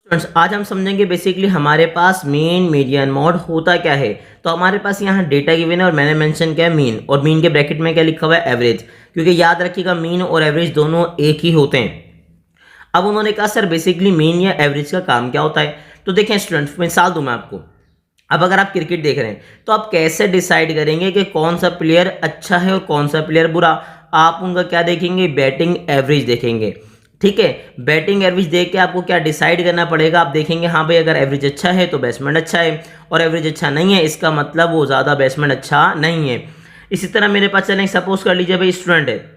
Friends आज हम समझेंगे बेसिकली हमारे पास मीन मीडियन मॉड होता क्या है। तो हमारे पास यहाँ डेटा गिवन है और मैंने मेंशन किया है मीन, और मीन के ब्रैकेट में क्या लिखा हुआ है एवरेज, क्योंकि याद रखिएगा मीन और एवरेज दोनों एक ही होते हैं। अब उन्होंने कहा सर बेसिकली मीन या एवरेज का काम क्या होता है। तो देखें स्टूडेंट्स, मिसाल दूं मैं आपको। अब अगर आप क्रिकेट देख रहे हैं तो आप कैसे डिसाइड करेंगे कि कौन सा प्लेयर अच्छा है और कौन सा प्लेयर बुरा। आप उनका क्या देखेंगे, बैटिंग एवरेज देखेंगे। ठीक है, बैटिंग एवरेज देख के आपको क्या डिसाइड करना पड़ेगा। आप देखेंगे हाँ भाई अगर एवरेज अच्छा है तो बैट्समैन अच्छा है, और एवरेज अच्छा नहीं है इसका मतलब वो ज़्यादा बैट्समैन अच्छा नहीं है। इसी तरह मेरे पास चलें, सपोज कर लीजिए भाई स्टूडेंट है,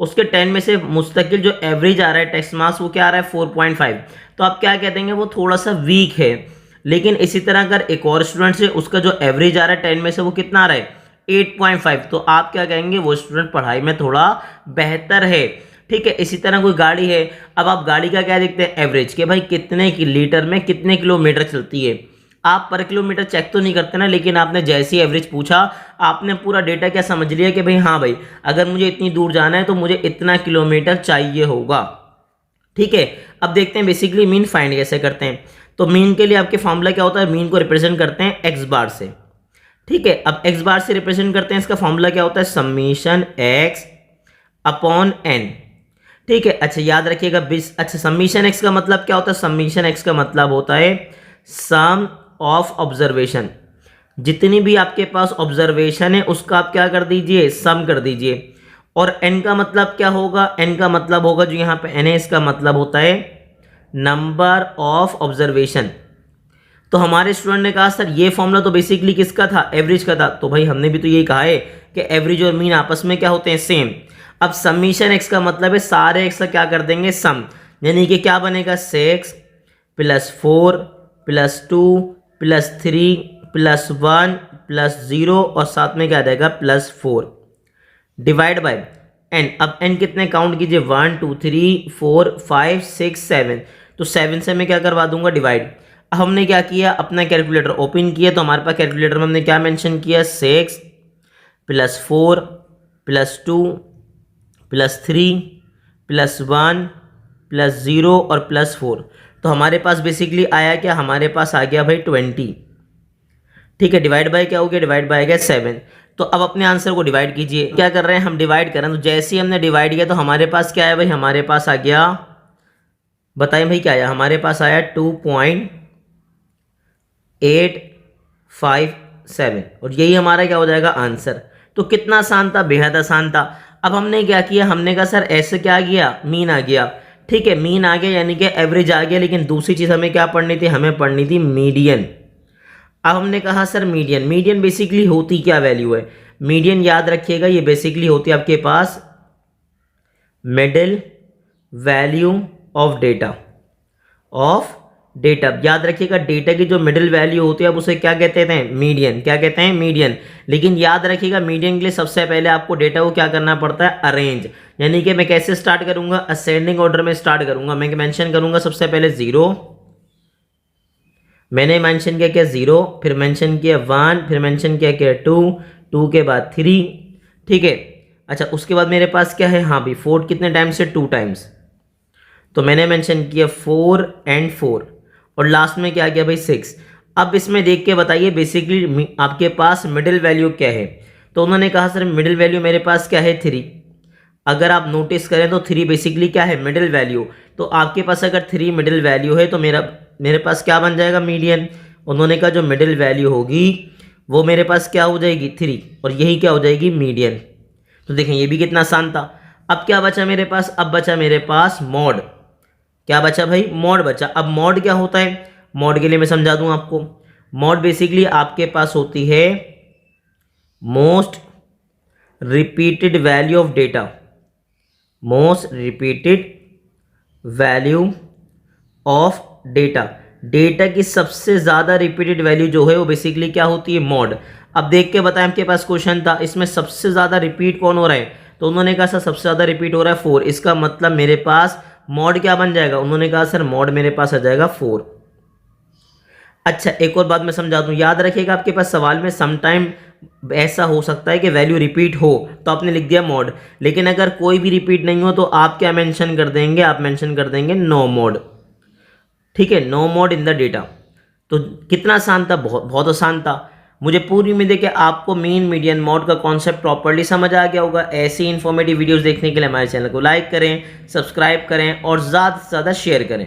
उसके 10 में से मुस्तकिल जो एवरेज आ रहा है टेस्ट मार्क्स वो क्या आ रहा है 4.5। तो आप क्या कह देंगे, वो थोड़ा सा वीक है। लेकिन इसी तरह अगर एक और स्टूडेंट से उसका जो एवरेज आ रहा है 10 में से वो कितना आ रहा है 8.5, तो आप क्या कहेंगे, वो स्टूडेंट पढ़ाई में थोड़ा बेहतर है। ठीक है, इसी तरह कोई गाड़ी है, अब आप गाड़ी का क्या देखते हैं एवरेज, कि भाई कितने लीटर में कितने किलोमीटर चलती है। आप पर किलोमीटर चेक तो नहीं करते ना, लेकिन आपने जैसी एवरेज पूछा आपने पूरा डेटा क्या समझ लिया कि भाई हाँ भाई अगर मुझे इतनी दूर जाना है तो मुझे इतना किलोमीटर चाहिए होगा। ठीक है, अब देखते हैं बेसिकली मीन फाइंड कैसे करते हैं। तो मीन के लिए आपके फॉर्मूला क्या होता है, मीन को रिप्रेजेंट करते हैं एक्स बार से। ठीक है, अब एक्स बार से रिप्रेजेंट करते हैं, इसका फॉर्मूला क्या होता है, समीशन एक्स अपॉन एन। ठीक है, अच्छा याद रखिएगा अच्छा समीशन एक्स का मतलब क्या होता है, समीशन एक्स का मतलब होता है सम ऑफ ऑब्जर्वेशन। जितनी भी आपके पास ऑब्जर्वेशन है उसका आप क्या कर दीजिए, सम कर दीजिए। और एन का मतलब क्या होगा, एन का मतलब होगा जो यहाँ पे एन है इसका मतलब होता है नंबर ऑफ ऑब्जर्वेशन। तो हमारे स्टूडेंट ने कहा सर ये फॉर्मूला तो बेसिकली किसका था, एवरेज का था। तो भाई हमने भी तो यही कहा है कि एवरेज और मीन आपस में क्या होते हैं, सेम। अब समीशन एक्स का मतलब है सारे एक्स का क्या कर देंगे सम, यानी कि क्या बनेगा 6 + 4 + 2 + 3 + 1 + 0 और साथ में क्या आ जाएगा +4 डिवाइड बाय एन। अब एन कितने काउंट कीजिए 1 2 3 4 5 6 7, तो 7 से मैं क्या करवा दूंगा डिवाइड। अब हमने क्या किया, अपना कैलकुलेटर ओपन किया, तो हमारे पास कैलकुलेटर में हमने क्या मेंशन किया 6 + 4 + 2 + 3 + 1 + 0 और +4। तो हमारे पास बेसिकली आया क्या, हमारे पास आ गया भाई 20। ठीक है, डिवाइड बाय क्या हो गया, डिवाइड बाय गया 7। तो अब अपने आंसर को डिवाइड कीजिए, क्या कर रहे हैं हम डिवाइड कर रहे हैं। तो जैसे ही हमने डिवाइड किया तो हमारे पास क्या है भाई, हमारे पास आ गया, बताएं भाई क्या आया, हमारे पास आया 2.857 और यही हमारा क्या हो जाएगा आंसर। तो कितना आसान था, बेहद आसान था। अब हमने क्या किया, हमने कहा सर ऐसे क्या आ गया, मीन आ गया। ठीक है, मीन आ गया यानी कि एवरेज आ गया, लेकिन दूसरी चीज़ हमें क्या पढ़नी थी, हमें पढ़नी थी मीडियन। अब हमने कहा सर मीडियन, मीडियन बेसिकली होती क्या वैल्यू है। मीडियन याद रखिएगा ये बेसिकली होती है आपके पास मिडिल वैल्यू ऑफ डेटा, याद रखिएगा डेटा की जो मिडिल वैल्यू होती है अब उसे क्या कहते हैं, मीडियन। क्या कहते हैं, मीडियन। लेकिन याद रखिएगा मीडियन के लिए सबसे पहले आपको डेटा को क्या करना पड़ता है, अरेंज। यानी कि मैं कैसे स्टार्ट करूंगा, असेंडिंग ऑर्डर में स्टार्ट करूंगा। मैं मेंशन करूंगा सबसे पहले 0, मैंने मेंशन किया क्या 0, फिर मेंशन किया 1, फिर मेंशन किया क्या 2, 2 के बाद 3। ठीक है, अच्छा उसके बाद मेरे पास क्या है, हाँ भाई 4 कितने टाइम्स है, 2 टाइम्स, तो मैंने मेंशन किया 4 और 4 और लास्ट में क्या आ गया भाई 6। अब इसमें देख के बताइए बेसिकली आपके पास मिडिल वैल्यू क्या है। तो उन्होंने कहा सर मिडिल वैल्यू मेरे पास क्या है 3। अगर आप नोटिस करें तो 3 बेसिकली क्या है, मिडिल वैल्यू। तो आपके पास अगर 3 मिडिल वैल्यू है तो मेरे पास क्या बन जाएगा, मीडियन। उन्होंने कहा जो मिडिल वैल्यू होगी वो मेरे पास क्या हो जाएगी 3, और यही क्या हो जाएगी मीडियन। तो देखें ये भी कितना आसान था। अब क्या बचा मेरे पास, अब बचा मेरे पास मॉड। क्या बचा भाई, मॉड बचा। अब मॉड क्या होता है, मॉड के लिए मैं समझा दूं आपको। मॉड बेसिकली आपके पास होती है most repeated value of data, most repeated value of data. Data की सबसे ज़्यादा रिपीटेड वैल्यू जो है वो बेसिकली क्या होती है, मॉड। अब देख के बताएं, आपके पास क्वेश्चन था इसमें सबसे ज़्यादा रिपीट कौन हो रहा है, तो उन्होंने कहा सर सबसे ज़्यादा रिपीट हो रहा है 4। इसका मतलब मेरे पास मॉड क्या बन जाएगा, उन्होंने कहा सर मॉड मेरे पास आ जाएगा 4। अच्छा एक और बात मैं समझा दूं, याद रखिएगा आपके पास सवाल में समटाइम ऐसा हो सकता है कि वैल्यू रिपीट हो तो आपने लिख दिया मॉड, लेकिन अगर कोई भी रिपीट नहीं हो तो आप क्या मेंशन कर देंगे, आप मेंशन कर देंगे नो मॉड। ठीक है, no mode in the data. तो कितना आसान था, बहुत बहुत आसान था। मुझे पूरी उम्मीद है कि आपको मीन मीडियन मोड का कॉन्सेप्ट प्रॉपर्ली समझ आ गया होगा। ऐसी इन्फॉर्मेटिव वीडियोस देखने के लिए हमारे चैनल को लाइक करें, सब्सक्राइब करें और ज़्यादा से ज़्यादा शेयर करें।